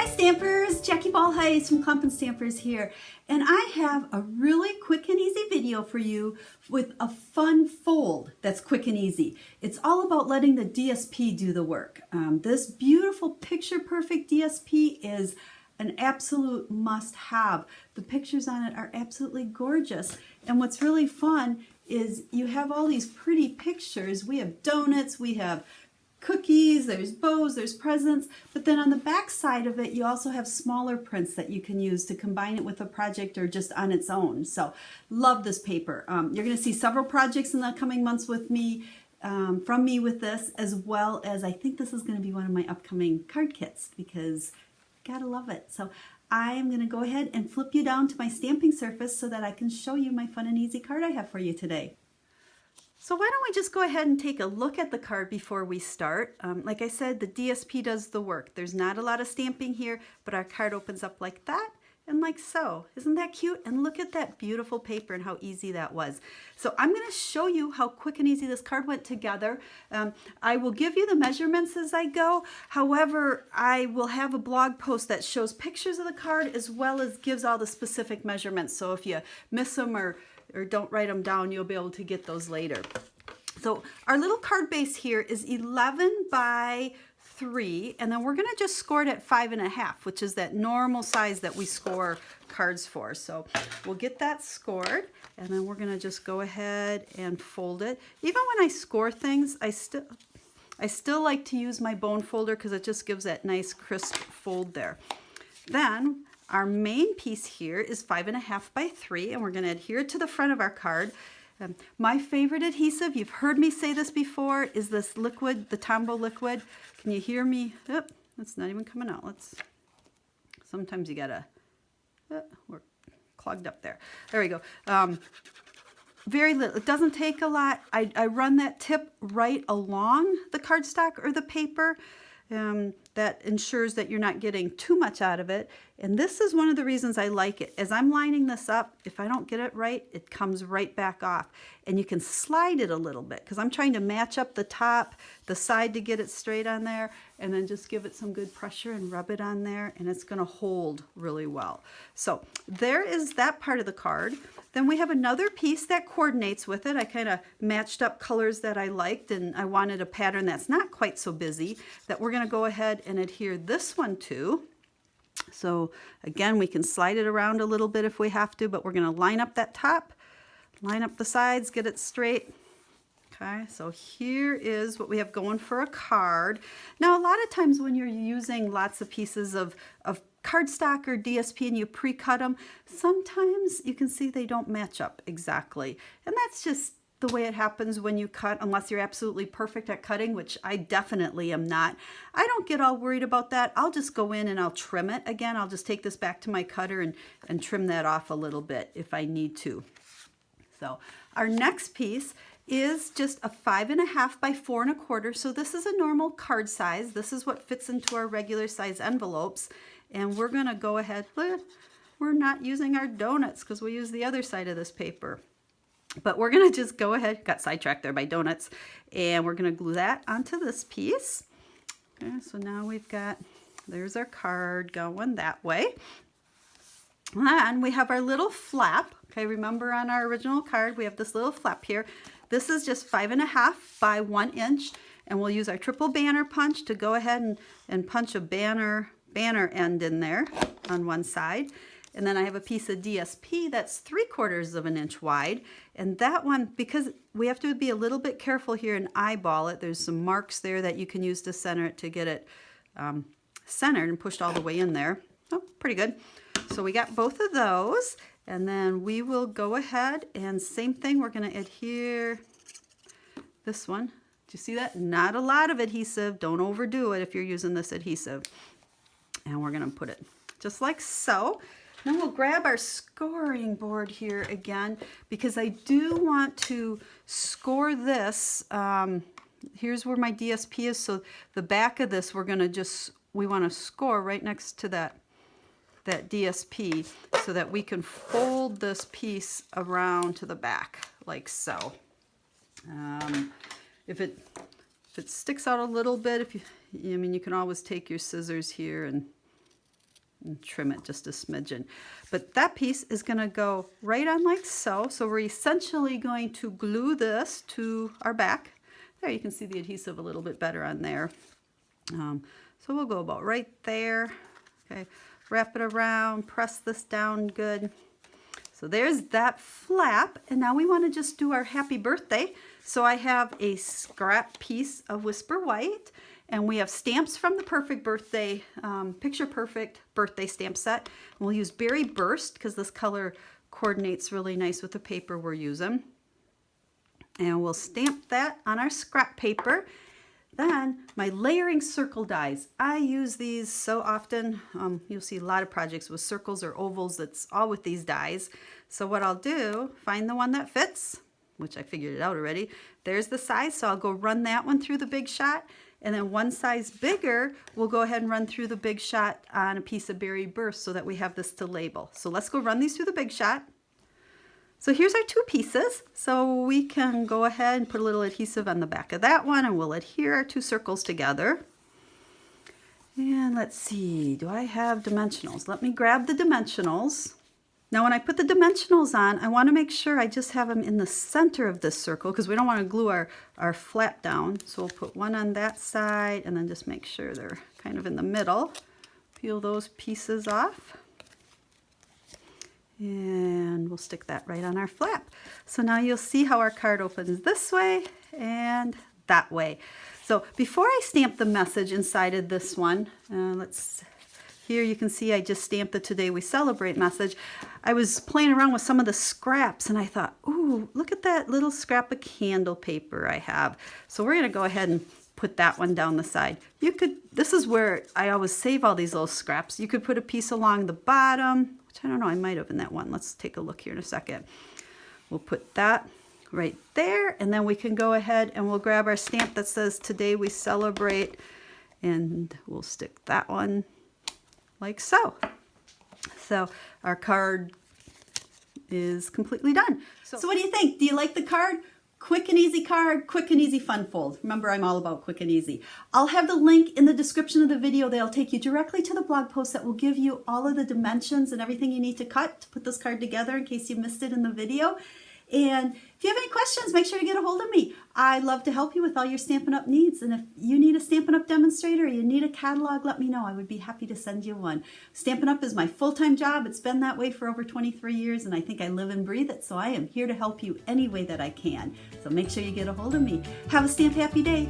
Hi Stampers, Jackie Bolhuis from Clump and Stampers here, and I have a really quick and easy video for you with a fun fold that's quick and easy. It's all about letting the DSP do the work. This beautiful picture perfect DSP is an absolute must-have. The pictures on it are absolutely gorgeous, and what's really fun is you have all these pretty pictures. We have donuts, we have cookies, there's bows, there's presents, but then on the back side of it you also have smaller prints that you can use to combine it with a project or just on its own. So love this paper. You're going to see several projects in the coming months with me, from me with this, as well as I think this is going to be one of my upcoming card kits because gotta love it. So I am going to go ahead and flip you down to my stamping surface so that I can show you my fun and easy card I have for you today. So why don't we just go ahead and take a look at the card before we start. Like I said, the DSP does the work. There's not a lot of stamping here, but our card opens up like that and like so. Isn't that cute? And look at that beautiful paper and how easy that was. So I'm going to show you how quick and easy this card went together. I will give you the measurements as I go. However, I will have a blog post that shows pictures of the card as well as gives all the specific measurements. So if you miss them or don't write them down, you'll be able to get those later. So our little card base here is 11 by 3, and then we're going to just score it at 5.5, which is that normal size that we score cards for. So we'll get that scored, and then we're going to just go ahead and fold it. Even when I score things, I still like to use my bone folder because it just gives that nice crisp fold there. Then our main piece here is 5.5 by 3, and we're going to adhere it to the front of our card. My favorite adhesive, you've heard me say this before, is this liquid, the Tombow liquid. Can you hear me? Oh, it's not even coming out. Sometimes you gotta, we're clogged up there. There we go. Very little, it doesn't take a lot. I run that tip right along the cardstock or the paper. That ensures that you're not getting too much out of it. And this is one of the reasons I like it. As I'm lining this up, if I don't get it right, it comes right back off. And you can slide it a little bit because I'm trying to match up the top, the side to get it straight on there, and then just give it some good pressure and rub it on there, and it's going to hold really well. So there is that part of the card. Then we have another piece that coordinates with it. I kind of matched up colors that I liked, and I wanted a pattern that's not quite so busy that we're going to go ahead and adhere this one to. So again, we can slide it around a little bit if we have to, but we're going to line up that top, line up the sides, get it straight. Okay, so here is what we have going for a card. Now, a lot of times when you're using lots of pieces of cardstock or DSP and you pre-cut them, sometimes you can see they don't match up exactly. And that's just the way it happens when you cut, unless you're absolutely perfect at cutting, which I definitely am not. I don't get all worried about that. I'll just go in and I'll trim it. Again, I'll just take this back to my cutter and trim that off a little bit if I need to. So our next piece is just a 5.5 by 4.25. So this is a normal card size. This is what fits into our regular size envelopes. And we're gonna go ahead, we're not using our donuts because we use the other side of this paper. But we're gonna just go ahead, got sidetracked there by donuts, and we're gonna glue that onto this piece. Okay, so now we've got, there's our card going that way. And we have our little flap. Okay, remember on our original card, we have this little flap here. This is just 5.5 by 1 inch, and we'll use our triple banner punch to go ahead and punch a banner end in there on one side. And then I have a piece of DSP that's 3/4 of an inch wide. And that one, because we have to be a little bit careful here and eyeball it, there's some marks there that you can use to center it to get it centered and pushed all the way in there. Oh, pretty good. So we got both of those. And then we will go ahead and same thing, we're going to adhere this one. Do you see that? Not a lot of adhesive. Don't overdo it if you're using this adhesive. And we're going to put it just like so. Then we'll grab our scoring board here again because I do want to score this. Here's where my DSP is. So the back of this, we want to score right next to that DSP so that we can fold this piece around to the back like so. If it sticks out a little bit, I mean, you can always take your scissors here and and trim it just a smidgen. But that piece is going to go right on like so. So we're essentially going to glue this to our back. There, you can see the adhesive a little bit better on there. So we'll go about right there. Okay, wrap it around, press this down good. So there's that flap, and now we want to just do our happy birthday. So I have a scrap piece of Whisper White, and we have stamps from the Perfect Birthday, Picture Perfect birthday stamp set. And we'll use Berry Burst because this color coordinates really nice with the paper we're using. And we'll stamp that on our scrap paper. Then my layering circle dies. I use these so often. You'll see a lot of projects with circles or ovals. That's all with these dies. So what I'll do, find the one that fits, which I figured it out already. There's the size, so I'll go run that one through the Big Shot. And then one size bigger, we'll go ahead and run through the Big Shot on a piece of Berry Burst so that we have this to label. So let's go run these through the Big Shot. So here's our two pieces. So we can go ahead and put a little adhesive on the back of that one, and we'll adhere our two circles together. And let's see, do I have dimensionals? Let me grab the dimensionals. Now when I put the dimensionals on, I want to make sure I just have them in the center of this circle because we don't want to glue our flap down. So we'll put one on that side and then just make sure they're kind of in the middle. Peel those pieces off. And we'll stick that right on our flap. So now you'll see how our card opens this way and that way. So before I stamp the message inside of this one, here you can see I just stamped the Today We Celebrate message. I was playing around with some of the scraps and I thought, ooh, look at that little scrap of candle paper I have. So we're going to go ahead and put that one down the side. This is where I always save all these little scraps. You could put a piece along the bottom, which I don't know, I might have in that one. Let's take a look here in a second. We'll put that right there, and then we can go ahead and we'll grab our stamp that says Today We Celebrate, and we'll stick that one like so. So our card is completely done. So what do you think? Do you like the card? Quick and easy card, quick and easy fun fold. Remember, I'm all about quick and easy. I'll have the link in the description of the video. They'll take you directly to the blog post that will give you all of the dimensions and everything you need to cut to put this card together in case you missed it in the video. And if you have any questions, make sure to get a hold of me. I love to help you with all your Stampin' Up! Needs. And if you need a Stampin' Up! Demonstrator or you need a catalog, let me know. I would be happy to send you one. Stampin' Up! Is my full-time job. It's been that way for over 23 years, and I think I live and breathe it. So I am here to help you any way that I can. So make sure you get a hold of me. Have a Stamp Happy Day.